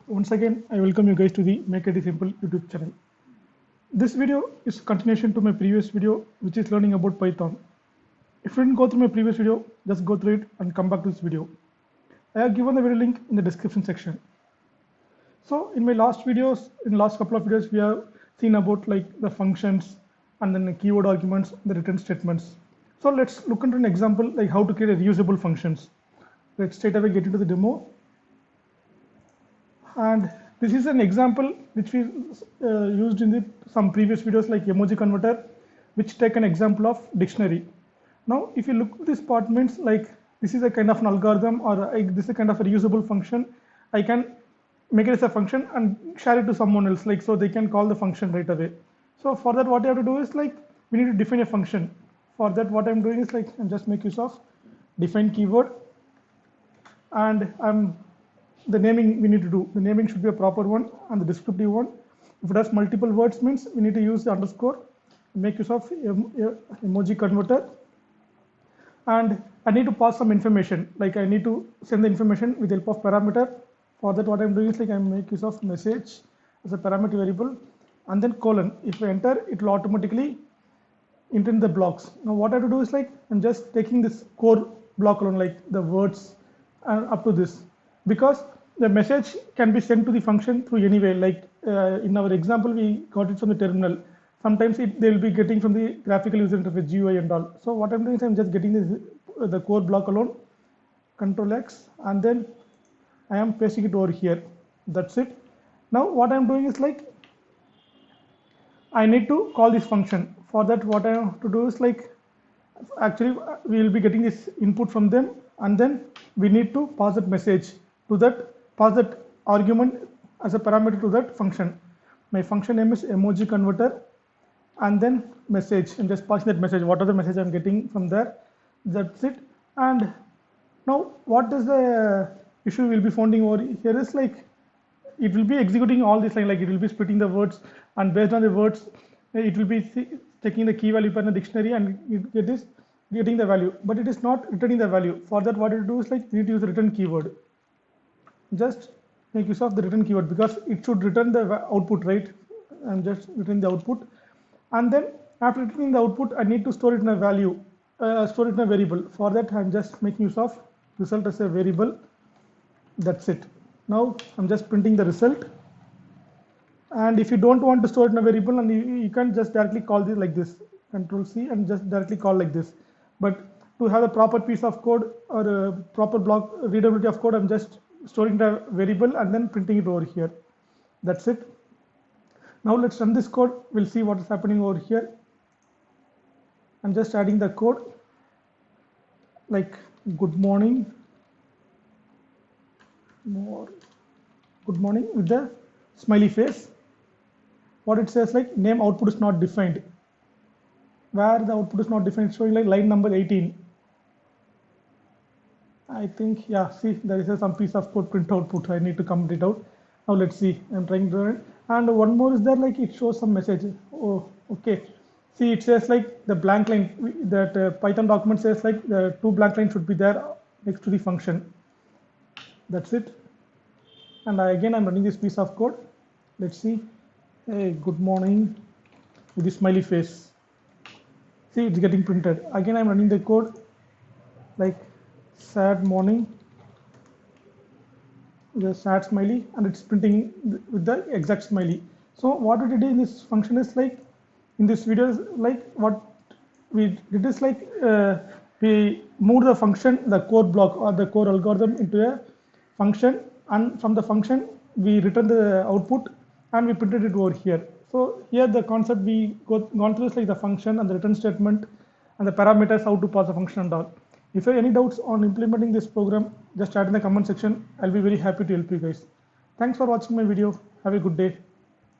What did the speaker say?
Once again, I welcome you guys to the Make It Simple YouTube channel. This video is continuation to my previous video, which is learning about Python. If you didn't go through my previous video, just go through it and come back to this video. I have given the video link in the description section. So in my last couple of videos, we have seen about like the functions and then the keyword arguments, the return statements. So let's look into an example like how to create a reusable functions. Let's straight away get into the demo. And this is an example which we used in some previous videos like emoji-converter, which take an example of dictionary. Now, if you look at this part, means like this is a kind of an algorithm or this is a kind of a reusable function. I can make it as a function and share it to someone else, like so they can call the function right away. So for that, what you have to do is like we need to define a function. For that, what I'm doing is like I'm just make use of define keyword, and the naming we need to do. The naming should be a proper one and the descriptive one. If it has multiple words, means we need to use the underscore, make use of emoji converter. And I need to pass some information, like I need to send the information with the help of parameter. For that, what I'm doing is like I make use of message as a parameter variable and then colon. If I enter, it will automatically indent the blocks. Now what I have to do is like I'm just taking this core block alone, like the words and up to this, because the message can be sent to the function through any way. Like in our example, we got it from the terminal. Sometimes they will be getting from the graphical user interface GUI and all. So what I'm doing is I'm just getting the core block alone, Control X, and then I am pasting it over here. That's it. Now what I'm doing is like I need to call this function. For that, what I have to do is like actually we will be getting this input from them, and then we need to pass that message to that, pass that argument as a parameter to that function. My function name is emoji converter, and then message, and just passing that message, what are the message I'm getting from there. That's it. And now what is the issue we'll be finding over here is like it will be executing all this line, like it will be splitting the words, and based on the words it will be taking the key value in the dictionary and it is getting the value, but it is not returning the value. For that, what it do is like we need to use the return keyword. Just make use of the return keyword because it should return the output, right? And just return the output, and then after returning the output, I need to store it in a value, store it in a variable. For that, I'm just making use of result as a variable. That's it. Now I'm just printing the result. And if you don't want to store it in a variable, and you can just directly call this like this, Control C, and just directly call like this. But to have a proper piece of code or a proper block readability of code, I'm just storing the variable and then printing it over here. That's it. Now let's run this code. We'll see what is happening over here. I'm just adding the code like good morning, good morning with the smiley face. What it says like name output is not defined. Where the output is not defined, showing like line number 18. I think, yeah, see, there is some piece of code print output. I need to comment it out. Now let's see. I'm trying to run it. And one more is there, like it shows some message. Oh, okay. See, it says like the blank line that Python document says like the two blank lines should be there next to the function. That's it. And again, I'm running this piece of code. Let's see. Hey, good morning with the smiley face. See, it's getting printed. Again, I'm running the code like sad morning, the sad smiley, and it's printing with the exact smiley. So what we did in this function is like in this video is like what we did is like we moved the function, the core block or the core algorithm into a function, and from the function we return the output and we printed it over here. So here the concept we gone through is like the function and the return statement and the parameters, how to pass the function and all. If you have any doubts on implementing this program, just chat in the comment section. I'll be very happy to help you guys. Thanks for watching my video. Have a good day.